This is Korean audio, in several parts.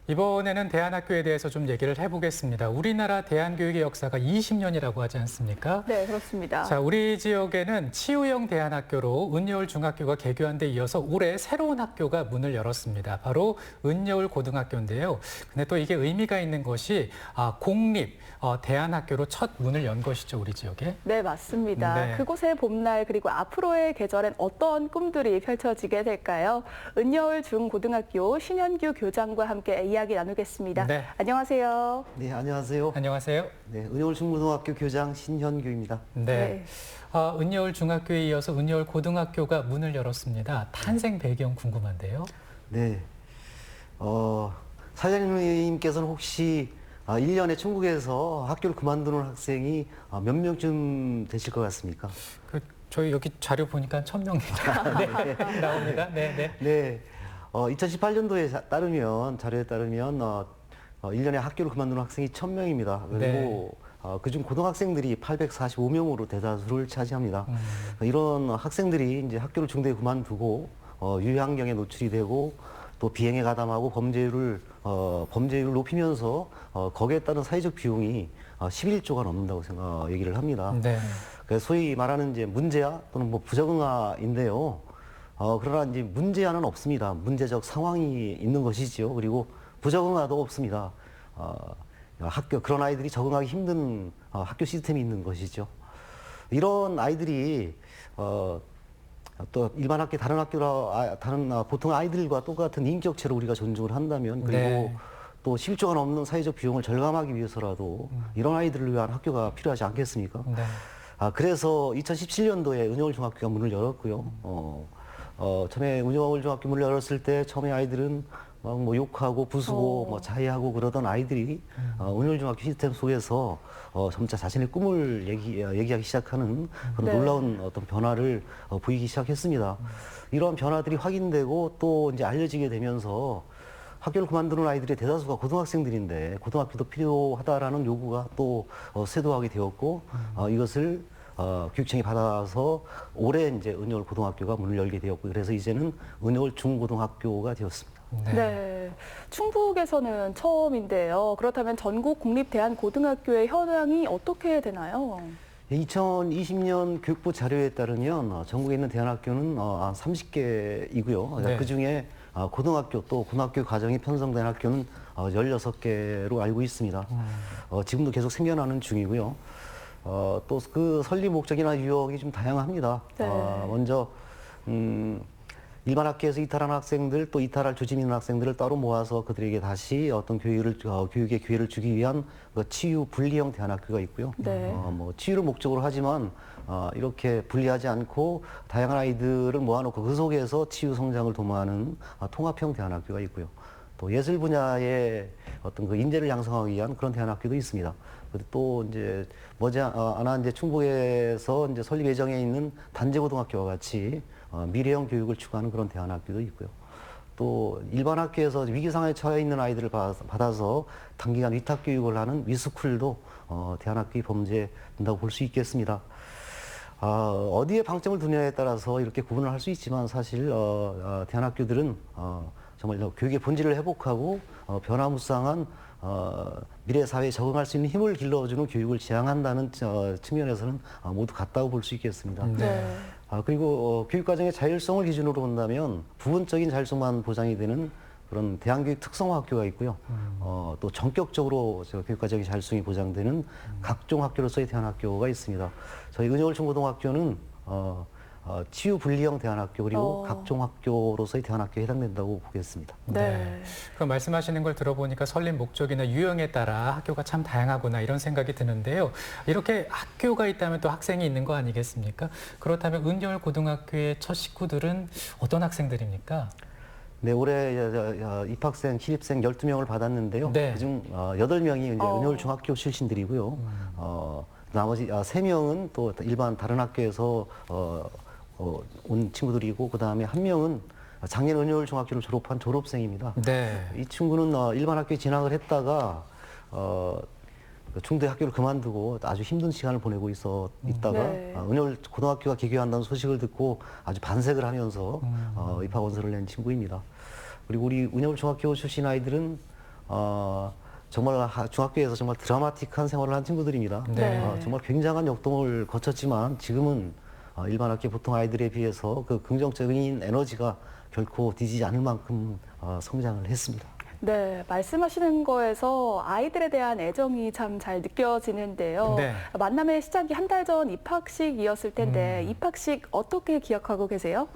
이번에는 대안학교에 대해서 좀 얘기를 해보겠습니다. 우리나라 대안교육의 역사가 20년이라고 하지 않습니까? 네, 그렇습니다. 자, 우리 지역에는 치유형 대안학교로 은여울 중학교가 개교한 데 이어서 올해 새로운 학교가 문을 열었습니다. 바로 은여울 고등학교인데요. 근데 또 이게 의미가 있는 것이 공립 대안학교로 첫 문을 연 것이죠, 우리 지역에. 네, 맞습니다. 네. 그곳의 봄날 그리고 앞으로의 계절엔 어떤 꿈들이 펼쳐지게 될까요? 은여울 중고등학교 신현규 교장과 함께 이야기 나누겠습니다. 네. 안녕하세요. 네, 안녕하세요. 안녕하세요. 네, 은여울 중고등학교 교장 신현규입니다. 네. 은여울 중학교에 이어서 은여울 고등학교가 문을 열었습니다. 탄생 배경 궁금한데요. 네, 사장님께서는 혹시 1년에 천국에서 학교를 그만두는 학생이 몇 명쯤 되실 것 같습니까? 저희 여기 자료 보니까 1000명입니다. 네, 나옵니다. 네, 네. 네, 2018년도에 따르면, 자료에 따르면 1년에 학교를 그만두는 학생이 1000명입니다. 그리고 그중 고등학생들이 845명으로 대다수를 차지합니다. 이런 학생들이 이제 학교를 중도에 그만두고 유해환경에 노출이 되고 또 비행에 가담하고 범죄율을 높이면서 거기에 따른 사회적 비용이 11조가 넘는다고 얘기를 합니다. 네. 그래서 소위 말하는 이제 문제아 또는 뭐 부적응아인데요. 그러나 이제 문제아는 없습니다. 문제적 상황이 있는 것이지요. 그리고 부적응아도 없습니다. 그런 아이들이 적응하기 힘든 학교 시스템이 있는 것이죠. 이런 아이들이 또 일반 학교, 다른 보통 아이들과 똑같은 인격체로 우리가 존중을 한다면, 그리고 네. 또 11조가 넘는 사회적 비용을 절감하기 위해서라도 이런 아이들을 위한 학교가 필요하지 않겠습니까? 네. 그래서 2017년도에 은여울 중학교가 문을 열었고요. 처음에 은여울 중학교 문을 열었을 때 처음에 아이들은 막 뭐 욕하고 부수고 뭐 자해하고 그러던 아이들이 은여울 중학교 시스템 속에서 점차 자신의 꿈을 얘기하기 시작하는 그런 네. 놀라운 어떤 변화를 보이기 시작했습니다. 이런 변화들이 확인되고 또 이제 알려지게 되면서 학교를 그만두는 아이들의 대다수가 고등학생들인데 고등학교도 필요하다라는 요구가 또 쇄도하게 되었고 이것을 교육청이 받아서 올해 이제 은여울 고등학교가 문을 열게 되었고, 그래서 이제는 은여울 중고등학교가 되었습니다. 네. 충북에서는 처음인데요. 그렇다면 전국 공립대안고등학교의 현황이 어떻게 되나요? 2020년 교육부 자료에 따르면 전국에 있는 대안학교는 30개이고요. 네. 그중에 고등학교 또 고등학교 과정이 편성된 학교는 16개로 알고 있습니다. 지금도 계속 생겨나는 중이고요. 또 그 설립 목적이나 유형이 좀 다양합니다. 네. 먼저 일반 학교에서 이탈한 학생들, 또 이탈할 조짐 있는 학생들을 따로 모아서 그들에게 다시 어떤 교육의 기회를 주기 위한 치유 분리형 대안학교가 있고요. 네. 뭐 치유를 목적으로 하지만 이렇게 분리하지 않고 다양한 아이들을 모아놓고 그 속에서 치유 성장을 도모하는 통합형 대안학교가 있고요. 또 예술 분야의 어떤 그 인재를 양성하기 위한 그런 대안학교도 있습니다. 그리고 또 이제 머지않아 이제 충북에서 이제 설립 예정에 있는 단제고등학교와 같이 미래형 교육을 추구하는 그런 대안학교도 있고요. 또 일반 학교에서 위기 상황에 처해 있는 아이들을 받아서 단기간 위탁 교육을 하는 위스쿨도 대안학교에 범죄된다고 볼 수 있겠습니다. 어디에 방점을 두냐에 따라서 이렇게 구분을 할 수 있지만 사실 대안학교들은 정말 교육의 본질을 회복하고 변화무쌍한 미래 사회에 적응할 수 있는 힘을 길러주는 교육을 지향한다는 측면에서는 모두 같다고 볼 수 있겠습니다. 네. 그리고 교육과정의 자율성을 기준으로 본다면 부분적인 자율성만 보장이 되는 그런 대안교육 특성화 학교가 있고요. 또 전격적으로 교육과정의 자율성이 보장되는 각종 학교로서의 대안학교가 있습니다. 저희 은여울 중고등학교는 치유 분리형 대안학교 그리고 각종 학교로서의 대안학교에 해당된다고 보겠습니다. 네. 그럼 말씀하시는 걸 들어보니까 설립 목적이나 유형에 따라 학교가 참 다양하구나 이런 생각이 드는데요. 이렇게 학교가 있다면 또 학생이 있는 거 아니겠습니까? 그렇다면 은여울 고등학교의 첫 식구들은 어떤 학생들입니까? 네, 올해 입학생, 신입생 12명을 받았는데요. 네. 그중 8명이 은여울 중학교 출신들이고요. 나머지 3명은 또 일반 다른 학교에서 온 친구들이고, 그 다음에 1명은 작년 은여울 중학교를 졸업한 졸업생입니다. 네. 이 친구는 일반 학교에 진학을 했다가 중대 학교를 그만두고 아주 힘든 시간을 보내고 있다가 네. 은여울 고등학교가 개교한다는 소식을 듣고 아주 반색을 하면서 입학 원서를 낸 친구입니다. 그리고 우리 은여울 중학교 출신 아이들은 정말 중학교에서 정말 드라마틱한 생활을 한 친구들입니다. 네. 정말 굉장한 역동을 거쳤지만 지금은 일반 학교 보통 아이들에 비해서 그 긍정적인 에너지가 결코 뒤지지 않을 만큼 성장을 했습니다. 네, 말씀하시는 거에서 아이들에 대한 애정이 참 잘 느껴지는데요. 네. 만남의 시작이 한 달 전 입학식이었을 텐데 입학식 어떻게 기억하고 계세요?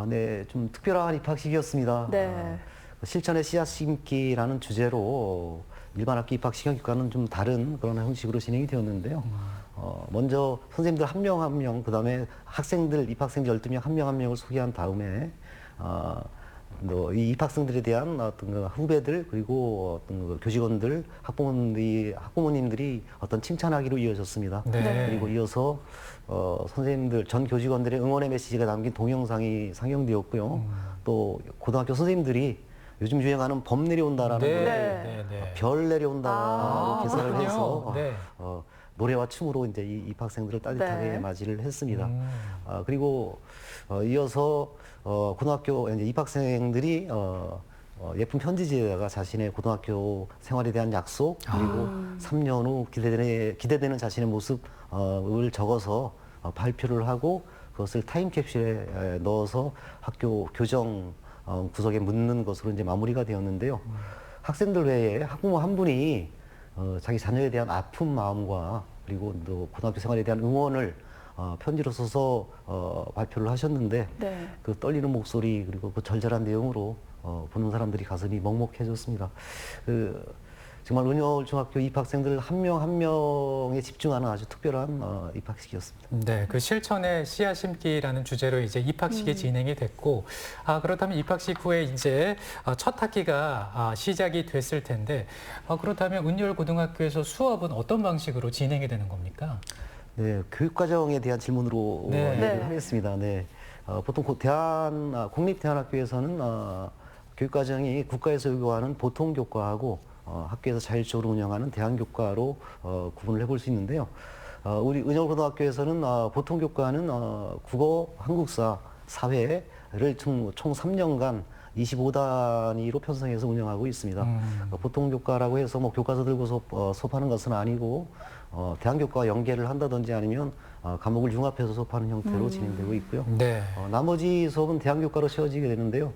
네, 좀 특별한 입학식이었습니다. 네. 실천의 씨앗 심기라는 주제로 일반 학기 입학식 형식과는 좀 다른 그런 형식으로 진행이 되었는데요. 먼저 선생님들 한 명 한 명, 그다음에 학생들, 입학생들 12명 한 명 한 명을 소개한 다음에 이 입학생들에 대한 어떤 그 후배들 그리고 어떤 그 교직원들, 학부모님들이 어떤 칭찬하기로 이어졌습니다. 네. 그리고 이어서 선생님들, 전 교직원들의 응원의 메시지가 담긴 동영상이 상영되었고요. 또 고등학교 선생님들이 요즘 유행하는 범 내려온다라는 네. 노래, 네. 네. 별 내려온다로 개설을 그렇군요. 해서 네. 노래와 춤으로 이제 이 입학생들을 따뜻하게 네. 맞이를 했습니다. 그리고 이어서 고등학교 이제 입학생들이 예쁜 편지지에다가 자신의 고등학교 생활에 대한 약속 그리고 3년 후 기대되는 자신의 모습을 적어서 발표를 하고 그것을 타임캡슐에 넣어서 학교 교정 구석에 묻는 것으로 이제 마무리가 되었는데요. 학생들 외에 학부모 한 분이 자기 자녀에 대한 아픈 마음과 그리고 또 고등학교 생활에 대한 응원을 편지로 써서 발표를 하셨는데 네. 그 떨리는 목소리 그리고 그 절절한 내용으로 보는 사람들이 가슴이 먹먹해졌습니다. 정말 은여울 중학교 입학생들 한 명 한 명에 집중하는 아주 특별한 입학식이었습니다. 네, 그 실천의 씨앗 심기라는 주제로 이제 입학식이 진행이 됐고, 그렇다면 입학식 후에 이제 첫 학기가 시작이 됐을 텐데, 그렇다면 은여울 고등학교에서 수업은 어떤 방식으로 진행이 되는 겁니까? 네, 교육과정에 대한 질문으로 네. 얘기를 네. 하겠습니다. 네, 보통 공립대안학교에서는 교육과정이 국가에서 요구하는 보통교과하고 학교에서 자율적으로 운영하는 대안교과로 구분을 해볼 수 있는데요. 우리 은여울고등학교에서는 보통교과는 국어, 한국사, 사회를 총 3년간 25단위로 편성해서 운영하고 있습니다. 보통교과라고 해서 뭐 교과서 들고 수업하는 것은 아니고 대안교과와 연계를 한다든지 아니면 과목을 융합해서 수업하는 형태로 진행되고 있고요. 네. 나머지 수업은 대안교과로 채워지게 되는데요.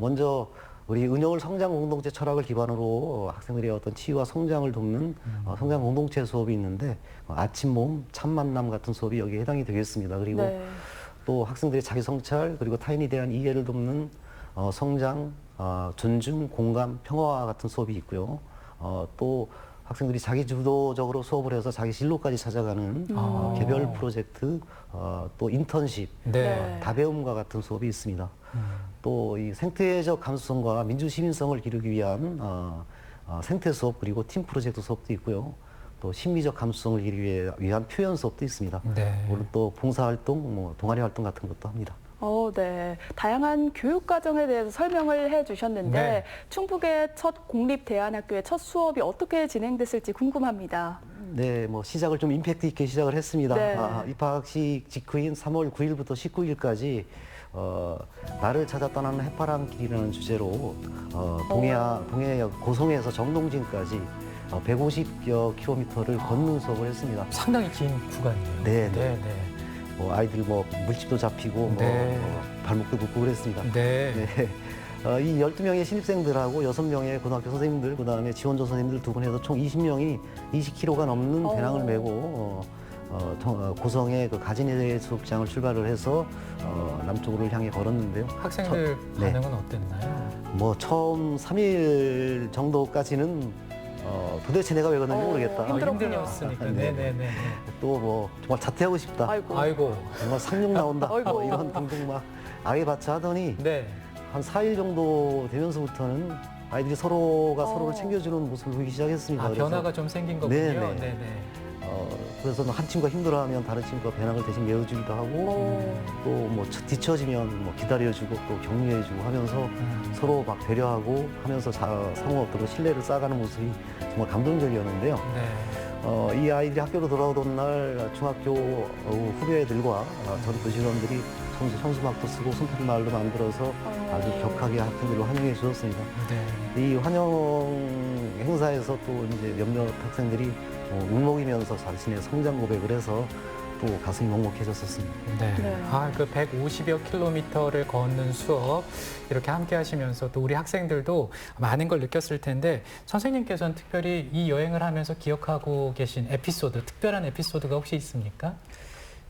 먼저 우리 은여울 성장 공동체 철학을 기반으로 학생들의 어떤 치유와 성장을 돕는 성장 공동체 수업이 있는데 아침 모임, 참 만남 같은 수업이 여기에 해당이 되겠습니다. 그리고 네. 또 학생들의 자기 성찰 그리고 타인에 대한 이해를 돕는 성장, 존중, 공감, 평화 같은 수업이 있고요. 또 학생들이 자기 주도적으로 수업을 해서 자기 진로까지 찾아가는 개별 프로젝트, 또 인턴십, 네. 다배움과 같은 수업이 있습니다. 또 이 생태적 감수성과 민주 시민성을 기르기 위한 생태 수업 그리고 팀 프로젝트 수업도 있고요. 또 심리적 감수성을 기르기 위한 표현 수업도 있습니다. 네. 물론 또 봉사활동, 뭐 동아리 활동 같은 것도 합니다. 네. 다양한 교육 과정에 대해서 설명을 해 주셨는데 네. 충북의 첫 공립대안학교의 첫 수업이 어떻게 진행됐을지 궁금합니다. 네, 뭐 시작을 좀 임팩트 있게 시작을 했습니다. 네. 입학식 직후인 3월 9일부터 19일까지 나를 찾아 떠나는 해파랑길이라는 주제로 동해 고성에서 정동진까지 150여 킬로미터를 걷는 수업을 했습니다. 상당히 긴 구간이에요. 네, 네. 뭐 아이들 뭐 물집도 잡히고 네. 발목도 붓고 그랬습니다. 네. 네. 이 12명의 신입생들하고 6명의 고등학교 선생님들, 그다음에 지원조 선생님들 두 분 해서 총 20명이 20km가 넘는 배낭을 메고 고성의 그 가진의 수업장을 출발을 해서 남쪽으로 향해 걸었는데요. 학생들 네. 반응은 어땠나요? 뭐 처음 3일 정도까지는 도대체 내가 왜 걷는지 모르겠다. 힘들었군요. 힘들었으니까. 네. 네네네. 또 뭐 정말 자퇴하고 싶다. 아이고. 정말 상륙 나온다. 아이고. 뭐 이런 등등 막 악에 하더니 네. 한 4일 정도 되면서부터는 아이들이 서로가 서로를 챙겨주는 모습을 보이기 시작했습니다. 그래서 변화가 좀 생긴 거군요. 네네. 네네. 그래서 한 친구가 힘들어하면 다른 친구가 배낭을 대신 메어주기도 하고 또 뭐 뒤처지면 뭐 기다려주고 또 격려해주고 하면서 서로 막 배려하고 하면서 상호 어떤 신뢰를 쌓아가는 모습이 정말 감동적이었는데요. 네. 이 아이들이 학교로 돌아오던 날 중학교 후배들과 전 교직원들이 또 이제 현수막도 쓰고 손팻말도 만들어서 아주 격하게 학생들을 환영해 주셨습니다. 네. 이 환영 행사에서 또 이제 몇몇 학생들이 울먹이면서 자신의 성장 고백을 해서 또 가슴이 먹먹해졌었습니다. 네. 네. 그 150여 킬로미터를 걷는 수업 이렇게 함께 하시면서 또 우리 학생들도 많은 걸 느꼈을 텐데 선생님께서는 특별히 이 여행을 하면서 기억하고 계신 에피소드, 특별한 에피소드가 혹시 있습니까?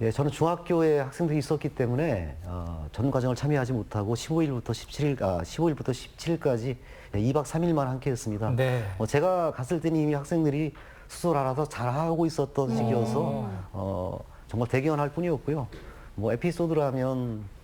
예, 저는 중학교에 학생들이 있었기 때문에 전 과정을 참여하지 못하고 15일부터 17일까지 2박 3일만 함께 했습니다. 네. 제가 갔을 때는 이미 학생들이 스스로 알아서 잘하고 있었던 시기여서 정말 대견할 뿐이었고요. 뭐 에피소드라면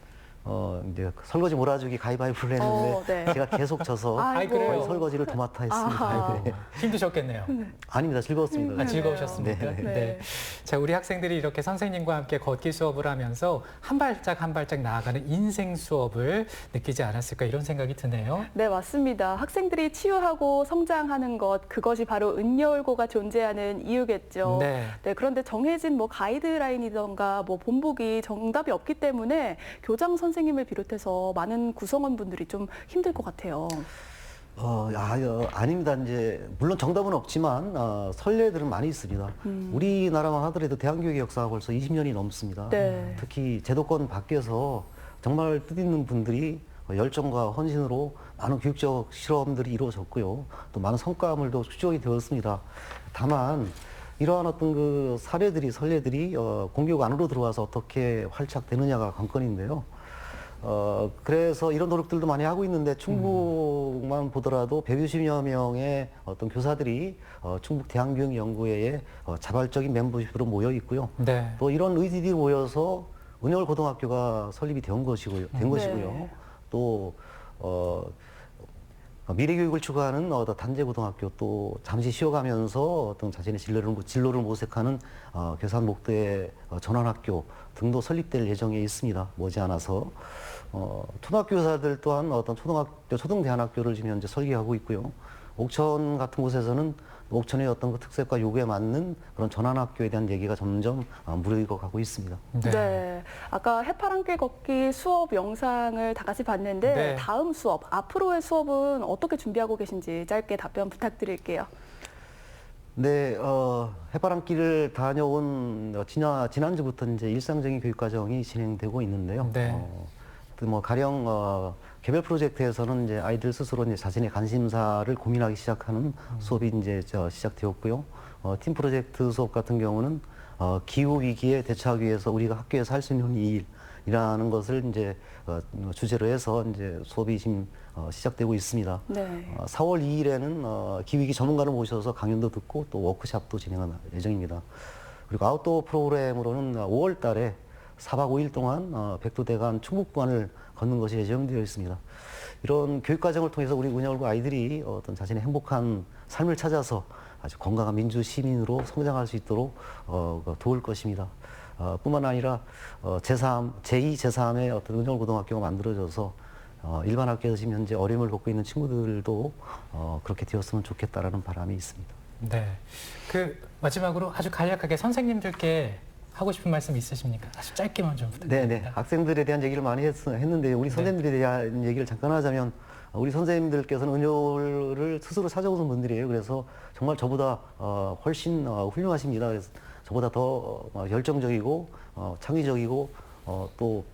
이제 설거지 몰아주기 가위바위보를 했는데 네. 제가 계속 져서 아이고. 거의 설거지를 도맡아 했습니다. 아하. 네. 힘드셨겠네요. 아닙니다. 즐거웠습니다. 즐거우셨습니까? 네. 네. 자, 우리 학생들이 이렇게 선생님과 함께 걷기 수업을 하면서 한 발짝 한 발짝 나아가는 인생 수업을 느끼지 않았을까 이런 생각이 드네요. 네, 맞습니다. 학생들이 치유하고 성장하는 것, 그것이 바로 은여울고가 존재하는 이유겠죠. 네. 네, 그런데 정해진 뭐 가이드라인이던가 뭐 본보기 정답이 없기 때문에 교장 선생님을 비롯해서 많은 구성원분들이 좀 힘들 것 같아요. 아닙니다. 이제 물론 정답은 없지만 선례들은 많이 있습니다. 우리나라만 하더라도 대한교육의 역사가 벌써 20년이 넘습니다. 네. 특히 제도권 밖에서 정말 뜻있는 분들이 열정과 헌신으로 많은 교육적 실험들이 이루어졌고요. 또 많은 성과물도 축적이 되었습니다. 다만 이러한 어떤 그 사례들이 선례들이 공교육 안으로 들어와서 어떻게 활착되느냐가 관건인데요. 그래서 이런 노력들도 많이 하고 있는데 충북만 보더라도 150여 명의 어떤 교사들이 충북 대한교육연구회에 자발적인 멤버십으로 모여 있고요. 네. 또 이런 의지들이 모여서 은여울 고등학교가 설립이 된 것이고요. 네. 또 미래교육을 추구하는 단재고등학교 또 잠시 쉬어가면서 어떤 자신의 진로를 모색하는 괴산 목대 전환학교 등도 설립될 예정에 있습니다. 머지않아서 초등학교 교사들 또한 어떤 초등대안학교를 지금 현재 설계하고 있고요. 옥천 같은 곳에서는 옥천의 어떤 그 특색과 요구에 맞는 그런 전환학교에 대한 얘기가 점점 무르익어 가고 있습니다. 네. 아까 해파랑길 걷기 수업 영상을 다 같이 봤는데 네. 다음 수업, 앞으로의 수업은 어떻게 준비하고 계신지 짧게 답변 부탁드릴게요. 네, 해바람길을 다녀온 지난주부터 이제 일상적인 교육 과정이 진행되고 있는데요. 네. 뭐 가령 개별 프로젝트에서는 이제 아이들 스스로 이제 자신의 관심사를 고민하기 시작하는 수업이 이제 시작되었고요. 팀 프로젝트 수업 같은 경우는 기후 위기에 대처하기 위해서 우리가 학교에서 할 수 있는 일이라는 것을 이제 주제로 해서 이제 수업이 지금 시작되고 있습니다. 네. 4월 2일에는 기후위기 전문가를 모셔서 강연도 듣고 또 워크샵도 진행할 예정입니다. 그리고 아웃도어 프로그램으로는 5월 달에 4박 5일 동안 백두대간 충북권을 걷는 것이 예정되어 있습니다. 이런 교육 과정을 통해서 우리 은여울고 아이들이 어떤 자신의 행복한 삶을 찾아서 아주 건강한 민주 시민으로 성장할 수 있도록 도울 것입니다. 뿐만 아니라 제2, 제3의 어떤 은여울 고등학교가 만들어져서 일반 학교에서 지금 현재 어려움을 겪고 있는 친구들도 그렇게 되었으면 좋겠다라는 바람이 있습니다. 네. 마지막으로 아주 간략하게 선생님들께 하고 싶은 말씀 있으십니까? 아주 짧게만 좀 부탁드립니다. 네네. 학생들에 대한 얘기를 많이 했는데 우리 선생님들에 대한 얘기를 잠깐 하자면 우리 선생님들께서는 은여울을 스스로 찾아오는 분들이에요. 그래서 정말 저보다 훨씬 훌륭하십니다. 그래서 저보다 더 열정적이고 창의적이고 또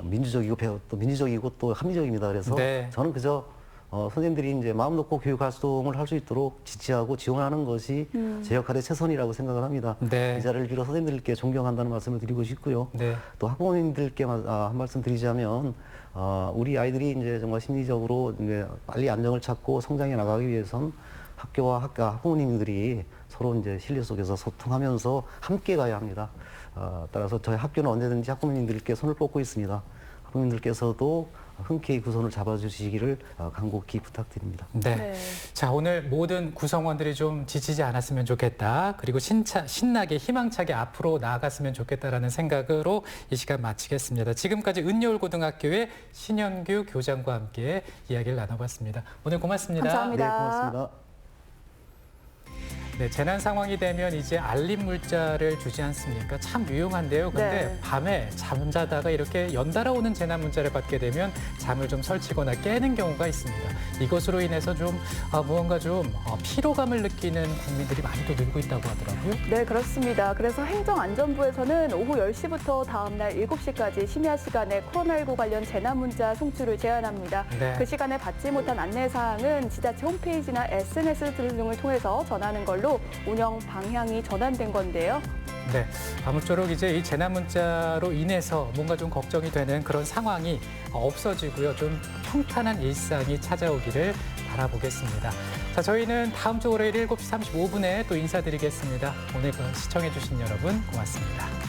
민주적이고 또 합리적입니다. 그래서 네. 저는 그저 선생님들이 이제 마음 놓고 교육 활동을 할 수 있도록 지지하고 지원하는 것이 제 역할의 최선이라고 생각을 합니다. 네. 이 자리를 빌어 선생님들께 존경한다는 말씀을 드리고 싶고요. 네. 또 학부모님들께 한 말씀 드리자면 우리 아이들이 이제 정말 심리적으로 이제 빨리 안정을 찾고 성장해 나가기 위해선 학교와 학부모님들이 서로 이제 실리 속에서 소통하면서 함께 가야 합니다. 따라서 저희 학교는 언제든지 학부모님들께 손을 뻗고 있습니다. 학부모님들께서도 흔쾌히 그 손을 잡아주시기를 간곡히 부탁드립니다. 네. 네. 자, 오늘 모든 구성원들이 좀 지치지 않았으면 좋겠다. 그리고 신나게 희망차게 앞으로 나아갔으면 좋겠다라는 생각으로 이 시간 마치겠습니다. 지금까지 은여울 고등학교의 신현규 교장과 함께 이야기를 나눠봤습니다. 오늘 고맙습니다. 감사합니다. 네, 고맙습니다. 네, 재난 상황이 되면 이제 알림 문자를 주지 않습니까? 참 유용한데요. 근데 네. 밤에 잠자다가 이렇게 연달아 오는 재난 문자를 받게 되면 잠을 좀 설치거나 깨는 경우가 있습니다. 이것으로 인해서 좀 무언가 좀 피로감을 느끼는 국민들이 많이 또 늘고 있다고 하더라고요. 네, 그렇습니다. 그래서 행정안전부에서는 오후 10시부터 다음날 7시까지 심야 시간에 코로나19 관련 재난 문자 송출을 제한합니다. 네. 그 시간에 받지 못한 안내사항은 지자체 홈페이지나 SNS 등을 통해서 전하는 걸로 운영 방향이 전환된 건데요. 네, 아무쪼록 이제 이 재난 문자로 인해서 뭔가 좀 걱정이 되는 그런 상황이 없어지고요. 좀 평탄한 일상이 찾아오기를 바라보겠습니다. 자, 저희는 다음 주 월요일 7시 35분에 또 인사드리겠습니다. 오늘 시청해주신 여러분 고맙습니다.